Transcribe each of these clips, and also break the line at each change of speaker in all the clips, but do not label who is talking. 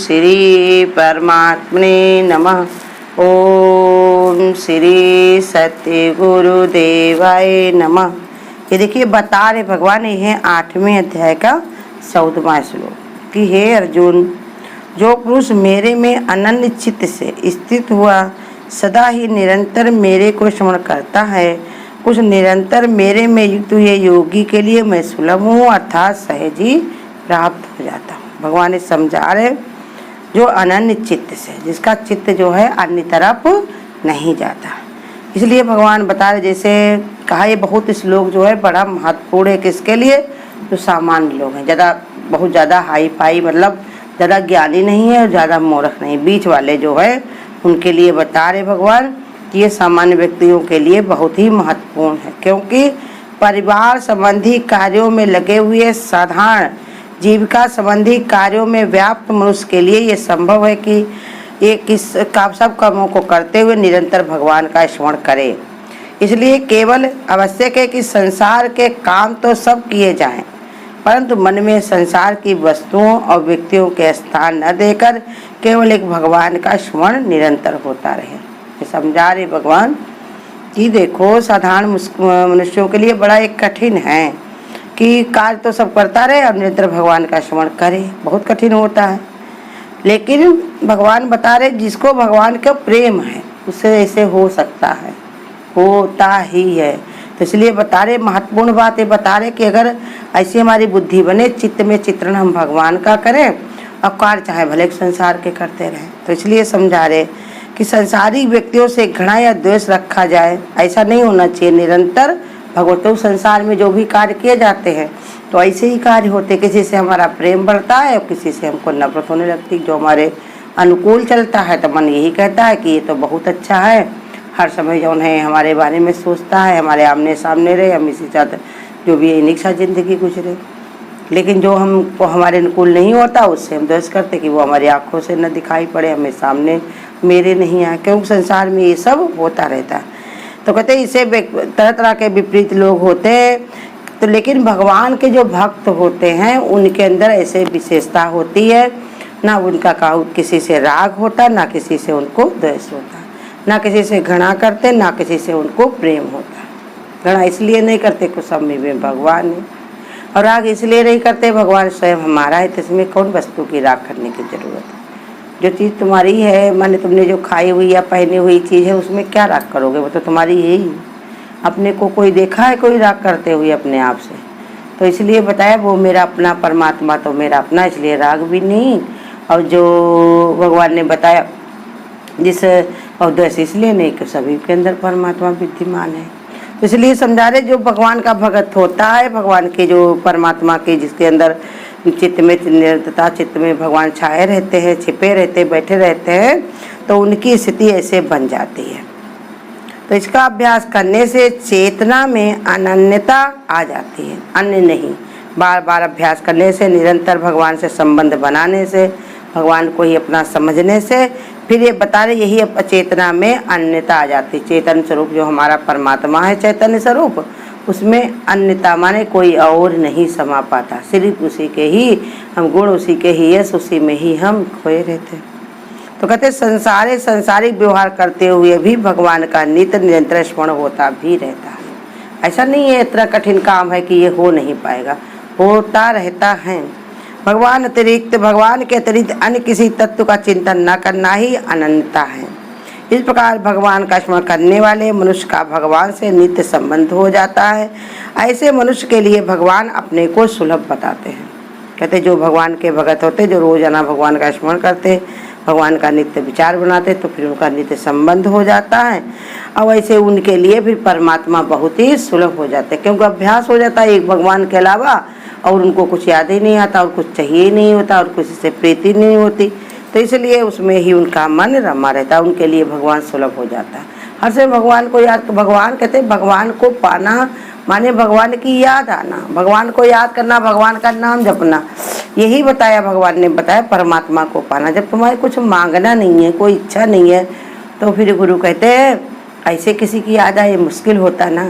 श्री परमात्मने नमः। ओम श्री सत्य गुरुदेवाय नमः। ये देखिए बता रहे भगवान, ये है 8वें अध्याय का 14वां श्लोक कि हे अर्जुन, जो पुरुष मेरे में अनन्य चित्त से स्थित हुआ सदा ही निरंतर मेरे को स्मरण करता है, कुछ निरंतर मेरे में युक्त हुए योगी के लिए मैं सुलभ हूँ, अर्थात सहज ही प्राप्त हो जाता हूँ। भगवान ने समझा रहे जो अनन्य चित्त से, जिसका चित्त जो है अन्य तरफ नहीं जाता, इसलिए भगवान बता रहे। जैसे कहा ये बहुत श्लोक जो है बड़ा महत्वपूर्ण है किसके लिए, जो सामान्य लोग हैं, बहुत ज़्यादा हाई फाई मतलब ज़्यादा ज्ञानी नहीं है और ज़्यादा मूर्ख नहीं, बीच वाले जो है उनके लिए बता रहे भगवान कि ये सामान्य व्यक्तियों के लिए बहुत ही महत्वपूर्ण है। क्योंकि परिवार संबंधी कार्यों में लगे हुए साधारण जीविका संबंधी कार्यों में व्याप्त मनुष्य के लिए ये संभव है कि ये सब कर्मों को करते हुए निरंतर भगवान का स्मरण करे। इसलिए केवल आवश्यक है कि संसार के काम तो सब किए जाएं, परंतु मन में संसार की वस्तुओं और व्यक्तियों के स्थान न देकर केवल एक भगवान का स्मरण निरंतर होता रहे। ये समझा रहे भगवान कि देखो साधारण मनुष्यों के लिए बड़ा एक कठिन है कि कार्य तो सब करता रहे और निरंतर भगवान का स्मरण करे, बहुत कठिन होता है। लेकिन भगवान बता रहे जिसको भगवान का प्रेम है उससे ऐसे हो सकता है, होता ही है। तो इसलिए बता रहे महत्वपूर्ण बात है, बता रहे कि अगर ऐसी हमारी बुद्धि बने, चित्त में चित्रण हम भगवान का करें और कार्य चाहे भले संसार के करते रहें। तो इसलिए समझा रहे कि संसारिक व्यक्तियों से घृणा या द्वेष रखा जाए, ऐसा नहीं होना चाहिए। निरंतर भगवतों संसार में जो भी कार्य किए जाते हैं तो ऐसे ही कार्य होते, किसी से हमारा प्रेम बढ़ता है और किसी से हमको नफरत होने लगती। जो हमारे अनुकूल चलता है तो मन यही कहता है कि ये तो बहुत अच्छा है, हर समय जो है हमारे बारे में सोचता है, हमारे आमने सामने रहे, हम इसी साथ जो भी इन्हीं के साथ जिंदगी गुजरे। लेकिन जो हमको हमारे अनुकूल नहीं होता उससे हम द्वेष करते कि वो हमारी आंखों से न दिखाई पड़े, हमें सामने मेरे नहीं आए, क्योंकि संसार में ये सब होता रहता है। तो कहते हैं इसे तरह तरह के विपरीत लोग होते हैं, तो लेकिन भगवान के जो भक्त होते हैं उनके अंदर ऐसे विशेषता होती है, ना उनका किसी से राग होता, ना किसी से उनको द्वेष होता, ना किसी से घृणा करते, ना किसी से उनको प्रेम होता। घृणा इसलिए नहीं करते कि सब में भगवान है, और राग इसलिए नहीं करते भगवान स्वयं हमारा है, तो इसमें कौन वस्तु की राग करने की जरूरत है। जो चीज़ तुम्हारी है, माने तुमने जो खाई हुई या पहनी हुई चीज़ है उसमें क्या राग करोगे, वो तो तुम्हारी है ही। अपने को कोई देखा है कोई राग करते हुए अपने आप से? तो इसलिए बताया वो मेरा अपना, परमात्मा तो मेरा अपना, इसलिए राग भी नहीं। और जो भगवान ने बताया जिस और द्वेष इसलिए नहीं कि सभी के अंदर परमात्मा विद्यमान है। तो इसलिए समझा रहे जो भगवान का भगत होता है, भगवान के जो परमात्मा के जिसके अंदर चित्त में निरंतरता, चित्त में भगवान छाए रहते हैं, छिपे रहते, बैठे रहते हैं, तो उनकी स्थिति ऐसे बन जाती है। तो इसका अभ्यास करने से चेतना में अनन्यता आ जाती है, अन्य नहीं। बार बार अभ्यास करने से, निरंतर भगवान से संबंध बनाने से, भगवान को ही अपना समझने से, फिर ये बता रहे यही चेतना में अन्यता आ जाती है। चेतन स्वरूप जो हमारा परमात्मा है, चैतन्य स्वरूप, उसमें अन्यता माने कोई और नहीं समा पाता, सिर्फ उसी के ही हम गुण, उसी के ही यश, उसी में ही हम खोए रहते। तो कहते संसारिक व्यवहार करते हुए भी भगवान का नित्य निरंतर स्मरण होता भी रहता है। ऐसा नहीं है इतना कठिन काम है कि ये हो नहीं पाएगा, होता रहता है। भगवान के अतिरिक्त अन्य किसी तत्व का चिंतन न करना ही अनंतता है। इस प्रकार भगवान का स्मरण करने वाले मनुष्य का भगवान से नित्य संबंध हो जाता है। ऐसे मनुष्य के लिए भगवान अपने को सुलभ बताते हैं। कहते जो भगवान के भगत होते, जो रोजाना भगवान का स्मरण करते, भगवान का नित्य विचार बनाते, तो फिर उनका नित्य संबंध हो जाता है। और वैसे उनके लिए फिर परमात्मा बहुत ही सुलभ हो जाते हैं, क्योंकि अभ्यास हो जाता है एक भगवान के अलावा, और उनको कुछ याद ही नहीं आता और कुछ चाहिए ही नहीं होता और किसी से प्रीति नहीं होती, तो इसलिए उसमें ही उनका मन रमा रहता है, उनके लिए भगवान सुलभ हो जाता है। हर समय भगवान को याद, भगवान कहते हैं भगवान को पाना माने भगवान की याद आना, भगवान को याद करना, भगवान का नाम जपना, यही बताया भगवान ने बताया परमात्मा को पाना। जब तुम्हारे कुछ मांगना नहीं है, कोई इच्छा नहीं है, तो फिर गुरु कहते हैं ऐसे किसी की याद आए मुश्किल होता ना,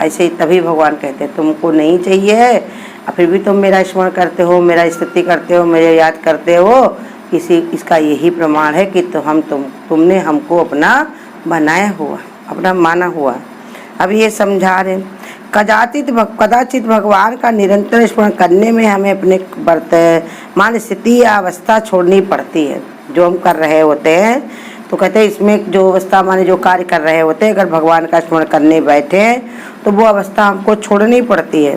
ऐसे तभी भगवान कहते हैं तुमको नहीं चाहिए और फिर भी तुम मेरा स्मरण करते हो, मेरा स्तुति करते हो, मेरे याद करते हो, इसका यही प्रमाण है कि तुमने हमको अपना बनाया हुआ, अपना माना हुआ। अब ये समझा रहे, कदाचित भगवान का निरंतर स्मरण करने में हमें अपने वर्तमान स्थिति या अवस्था छोड़नी पड़ती है। जो हम कर रहे होते हैं तो कहते हैं इसमें जो अवस्था माने जो कार्य कर रहे होते हैं, अगर भगवान का स्मरण करने बैठे हैं तो वो अवस्था हमको छोड़नी पड़ती है।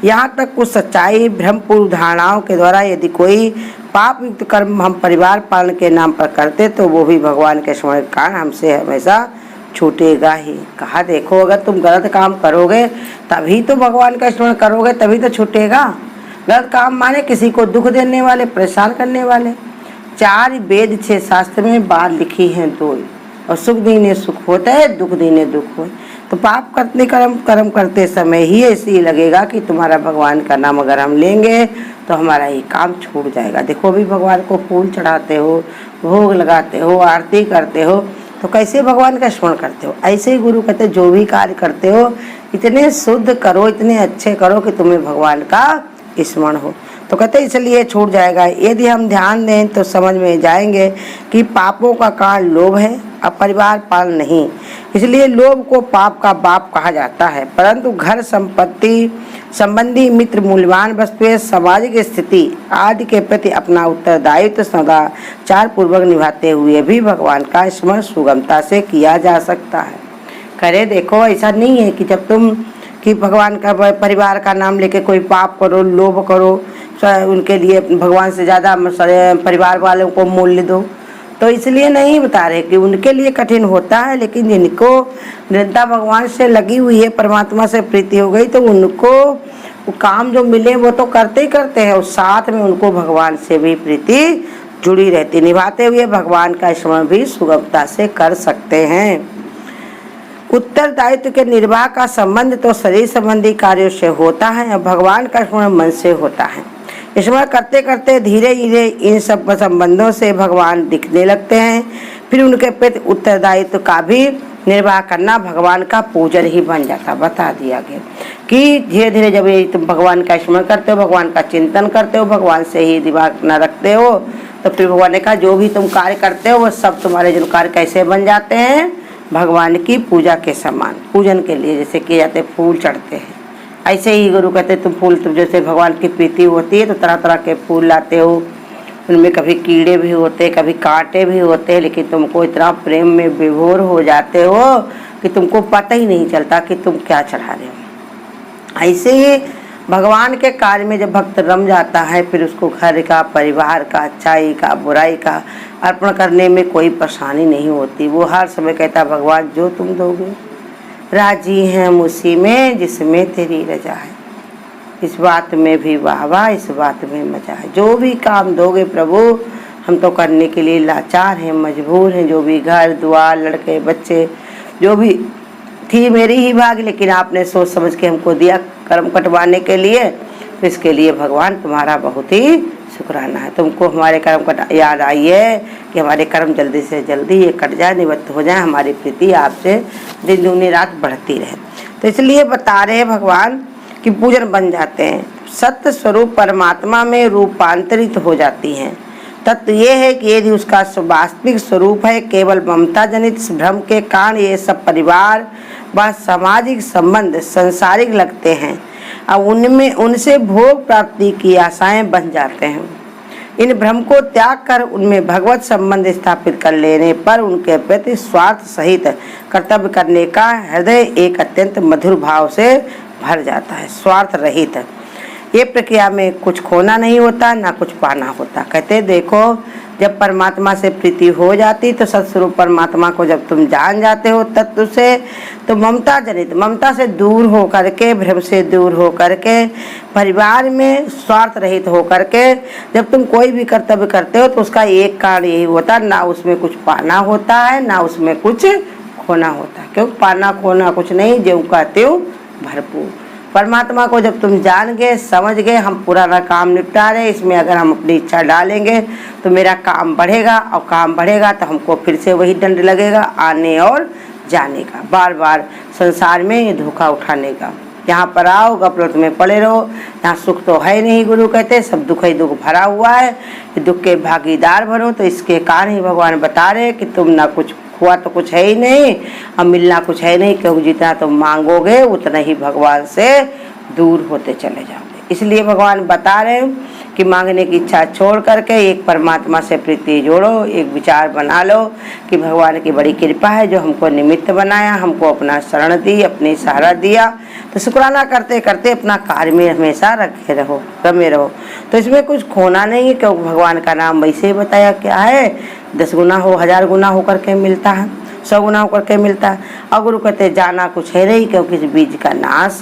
यहाँ तक कुछ सच्चाई भ्रमपूर्ण धारणाओं के द्वारा यदि कोई पाप युक्त कर्म हम परिवार पालन के नाम पर करते तो वो भी भगवान के स्मरण के कारण हमसे हमेशा छूटेगा ही। कहा देखो, अगर तुम गलत काम करोगे तभी तो भगवान का स्मरण करोगे, तभी तो छूटेगा। गलत काम माने किसी को दुख देने वाले, परेशान करने वाले। 4 वेद 6 शास्त्र में बात लिखी है 2, और सुख दीने सुख होता है, दुख दीने दुख हो। तो पाप करते कर्म करते समय ही ऐसे लगेगा कि तुम्हारा भगवान का नाम अगर हम लेंगे तो हमारा ये काम छूट जाएगा। देखो अभी भगवान को फूल चढ़ाते हो, भोग लगाते हो, आरती करते हो, तो कैसे भगवान का स्मरण करते हो। ऐसे ही गुरु कहते जो भी कार्य करते हो इतने शुद्ध करो, इतने अच्छे करो कि तुम्हें भगवान का स्मरण हो। तो कहते इसलिए छूट जाएगा। यदि हम ध्यान दें तो समझ में जाएंगे कि पापों का कारण लोभ है, अब परिवार पालन नहीं। इसलिए लोभ को पाप का बाप कहा जाता है। परंतु घर संपत्ति संबंधी मित्र, मूल्यवान वस्तुएं, सामाजिक स्थिति आदि के प्रति अपना उत्तरदायित्व सदाचार पूर्वक निभाते हुए भी भगवान का स्मरण सुगमता से किया जा सकता है। करे देखो, ऐसा नहीं है कि जब तुम कि भगवान का परिवार का नाम लेके कोई पाप करो, लोभ करो, उनके लिए भगवान से ज़्यादा परिवार वालों को मूल्य दो। तो इसलिए नहीं बता रहे कि उनके लिए कठिन होता है, लेकिन जिनको निरंतर भगवान से लगी हुई है, परमात्मा से प्रीति हो गई, तो उनको वो काम जो मिले वो तो करते ही करते हैं, और साथ में उनको भगवान से भी प्रीति जुड़ी रहती। निभाते हुए भगवान का स्मरण भी सुगमता से कर सकते हैं। उत्तरदायित्व के निर्वाह का संबंध तो शरीर संबंधी कार्यों से होता है, और भगवान का स्मरण मन से होता है। स्मरण करते करते धीरे धीरे इन सब संबंधों से भगवान दिखने लगते हैं। फिर उनके प्रति उत्तरदायित्व का भी निर्वाह करना भगवान का पूजन ही बन जाता। बता दिया गया कि धीरे धीरे जब तुम भगवान का स्मरण करते हो, भगवान का चिंतन करते हो, भगवान से ही दिमाग न रखते हो, तो फिर भगवान ने कहा जो भी तुम कार्य करते हो वो सब तुम्हारे जो कार्य कैसे बन जाते हैं, भगवान की पूजा के समान। पूजन के लिए जैसे किए जाते फूल चढ़ते हैं, ऐसे ही गुरु कहते तुम जैसे भगवान की प्रीति होती है तो तरह तरह के फूल लाते हो, उनमें कभी कीड़े भी होते, कभी कांटे भी होते, लेकिन तुमको इतना प्रेम में विभोर हो जाते हो कि तुमको पता ही नहीं चलता कि तुम क्या चढ़ा रहे हो। ऐसे ही भगवान के कार्य में जब भक्त रम जाता है, फिर उसको घर का, परिवार का, अच्छाई का, बुराई का अर्पण करने में कोई परेशानी नहीं होती। वो हर समय कहता भगवान जो तुम दोगे राजी हैं उसी में जिसमें तेरी रजा है। इस बात में भी वाह, इस बात में मजा है। जो भी काम दोगे प्रभु हम तो करने के लिए लाचार हैं, मजबूर हैं। जो भी घर द्वार, लड़के बच्चे जो भी थी मेरी ही भाग, लेकिन आपने सोच समझ के हमको दिया कर्म कटवाने के लिए, तो इसके लिए भगवान तुम्हारा बहुत ही शुक्राना है। तुमको हमारे कर्म कट याद आई है कि हमारे कर्म जल्दी से जल्दी ये कट जाए, निवृत्त हो जाए, हमारी प्रीति आपसे दिन दूनी रात बढ़ती रहे। तो इसलिए बता रहे भगवान कि पूजन बन जाते हैं, सत्य स्वरूप परमात्मा में रूपांतरित हो जाती हैं। तत्व ये है कि यदि उसका वास्तविक स्वरूप है केवल ममता जनित भ्रम के कारण ये सब परिवार व सामाजिक संबंध संसारिक लगते हैं, अब उनमें उनसे भोग प्राप्ति की आशाएं बन जाते हैं। इन भ्रम को त्याग कर उनमें भगवत संबंध स्थापित कर लेने पर उनके प्रति स्वार्थ सहित कर्तव्य करने का हृदय एक अत्यंत मधुर भाव से भर जाता है। स्वार्थ रहित ये प्रक्रिया में कुछ खोना नहीं होता, ना कुछ पाना होता। कहते देखो जब परमात्मा से प्रीति हो जाती तो सत्स्वरूप परमात्मा को जब तुम जान जाते हो तत्व से, तो ममता जनित, ममता से दूर हो करके, भ्रम से दूर हो करके, परिवार में स्वार्थ रहित हो करके जब तुम कोई भी कर्तव्य करते हो तो उसका एक कारण यही होता, ना उसमें कुछ पाना होता है ना उसमें कुछ खोना होता है। क्योंकि पाना खोना कुछ नहीं, ज्यों का त्यों भरपूर। परमात्मा को जब तुम जान गए, समझ गए, हम पुराना काम निपटा रहे, इसमें अगर हम अपनी इच्छा डालेंगे तो मेरा काम बढ़ेगा, और काम बढ़ेगा तो हमको फिर से वही दंड लगेगा आने और जाने का, बार बार संसार में ये धोखा उठाने का। यहाँ पर आओ गफलत में पड़े रहो, यहाँ सुख तो है नहीं, गुरु कहते सब दुख ही दुख भरा हुआ है, दुख के भागीदार बनो। तो इसके कारण ही भगवान बता रहे कि तुम ना कुछ हुआ तो कुछ है ही नहीं, अब मिलना कुछ है नहीं, क्योंकि जितना तुम मांगोगे उतना ही भगवान से दूर होते चले जाओगे। इसलिए भगवान बता रहे हैं कि मांगने की इच्छा छोड़ करके एक परमात्मा से प्रीति जोड़ो, एक विचार बना लो कि भगवान की बड़ी कृपा है जो हमको निमित्त बनाया, हमको अपना शरण दी, अपनी सहारा दिया। तो शुक्राना करते करते अपना कार्य में हमेशा रमे रहो। तो इसमें कुछ खोना नहीं है, क्योंकि भगवान का नाम वैसे ही बताया क्या है, 10 गुना हो 1000 गुना होकर के मिलता है, 100 गुना होकर के मिलता है। और गुरु कहते जाना कुछ है नहीं, क्योंकि इस बीज का नाश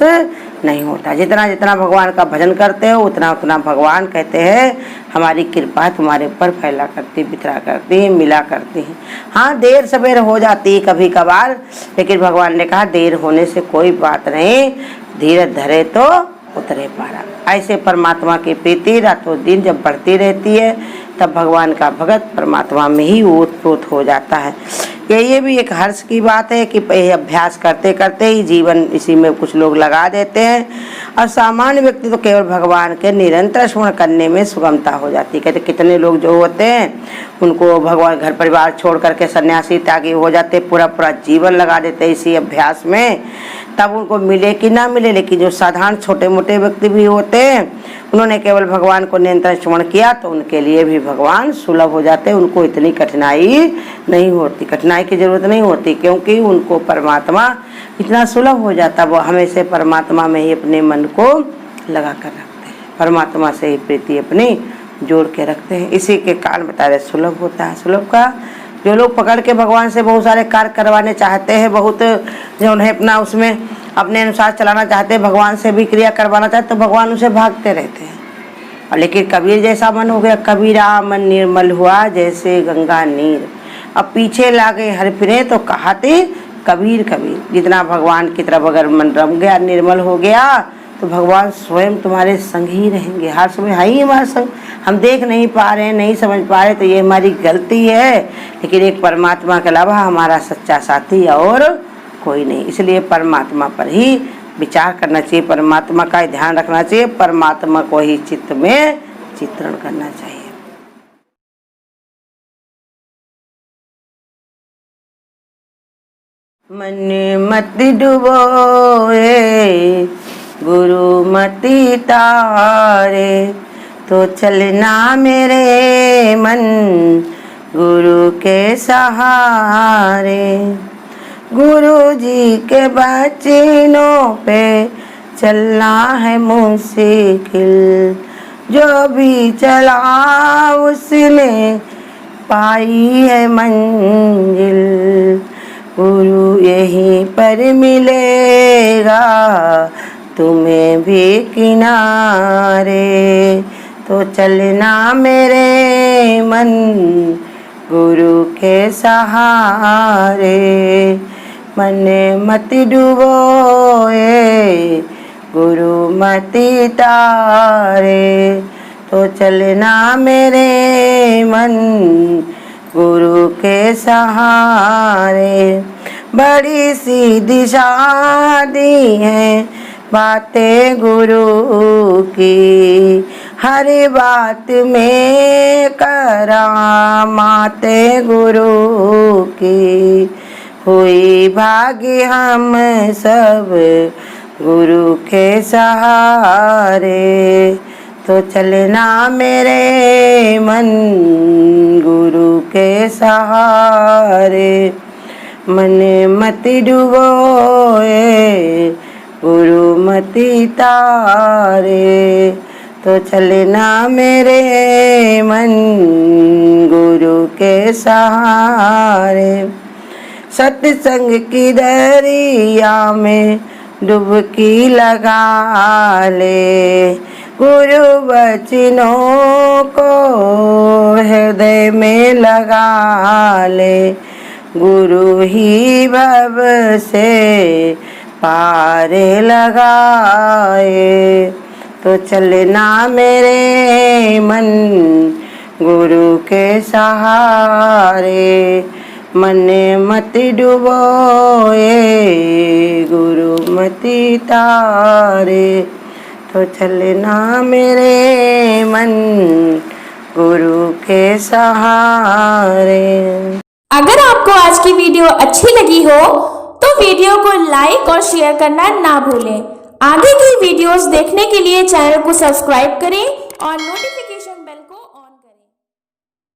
नहीं होता। जितना जितना भगवान का भजन करते हो उतना उतना भगवान कहते हैं हमारी कृपा तुम्हारे ऊपर फैला करती, बितरा करती है, मिला करती है। हाँ, देर सवेर हो जाती है कभी कभार, लेकिन भगवान ने कहा देर होने से कोई बात नहीं, धीरज धरे तो उतरे पारा। ऐसे परमात्मा की प्रीति रातों दिन जब बढ़ती रहती है तब भगवान का भगत परमात्मा में ही ओतप्रोत हो जाता है। ये भी एक हर्ष की बात है कि अभ्यास करते करते ही जीवन इसी में कुछ लोग लगा देते हैं, और सामान्य व्यक्ति तो केवल भगवान के निरंतर स्मरण करने में सुगमता हो जाती है। कहते कितने लोग जो होते हैं उनको भगवान घर परिवार छोड़ करके सन्यासी त्यागी हो जाते, पूरा पूरा जीवन लगा देते इसी अभ्यास में, तब उनको मिले कि ना मिले। लेकिन जो साधारण छोटे मोटे व्यक्ति भी होते हैं उन्होंने केवल भगवान को निरंतर स्मरण किया तो उनके लिए भी भगवान सुलभ हो जाते हैं, उनको इतनी कठिनाई नहीं होती, कठिनाई की जरूरत नहीं होती, क्योंकि उनको परमात्मा इतना सुलभ हो जाता, वो हमेशा परमात्मा में ही अपने मन को लगा कर रखते हैं, परमात्मा से ही प्रीति अपनी जोड़ के रखते हैं। इसी के कारण बता रहे सुलभ होता है। सुलभ का जो लोग पकड़ के भगवान से बहुत सारे कार्य करवाने चाहते हैं, बहुत जो उन्हें अपना उसमें अपने अनुसार चलाना चाहते हैं, भगवान से भी क्रिया करवाना चाहते तो भगवान उसे भागते रहते हैं। और लेकिन कबीर जैसा मन हो गया, कबीरा मन निर्मल हुआ जैसे गंगा नीर, अब पीछे लागे हर फिरे तो कहाते कबीर कबीर। जितना भगवान की तरफ अगर मन रम गया, निर्मल हो गया, तो भगवान स्वयं तुम्हारे संग ही रहेंगे, हर समय है ही हमारे संग। हम देख नहीं पा रहे हैं, नहीं समझ पा रहे, तो ये हमारी गलती है, लेकिन एक परमात्मा के अलावा हमारा सच्चा साथी और कोई नहीं। इसलिए परमात्मा पर ही विचार करना चाहिए, परमात्मा का ध्यान रखना चाहिए, परमात्मा को ही चित्त में चित्रण करना चाहिए। मन मत डुबोए गुरु मति तारे, तो चलना मेरे मन गुरु के सहारे। गुरु जी के वचनों पे चलना है मुश्किल, जो भी चला उसने पाई है मंजिल। गुरु यहीं पर मिलेगा तुम्हें भी किनारे, तो चलना मेरे मन गुरु के सहारे। मन मत डुबोए गुरु मति तारे, तो चलना मेरे मन गुरु के सहारे। बड़ी सीधी सादी है बातें गुरु की, हर बात में करामातें गुरु की। हुई भाग्य हम सब गुरु के सहारे, तो चलना मेरे मन गुरु के सहारे। मन मत डुबोए गुरु मति तारे, तो चलना मेरे मन गुरु के सहारे। सत्संग की दरिया में डुबकी लगा ले, गुरु वचनों को हृदय में लगा ले। गुरु ही भव से पार लगाए, तो चलना मेरे मन गुरु के सहारे। मन मत डुबोए गुरु मति तारे, तो चलना मेरे मन गुरु के सहारे।
अगर आपको आज की वीडियो अच्छी लगी हो तो वीडियो को लाइक और शेयर करना ना भूलें। आगे की वीडियोस देखने के लिए चैनल को सब्सक्राइब करें और नोटिफिकेशन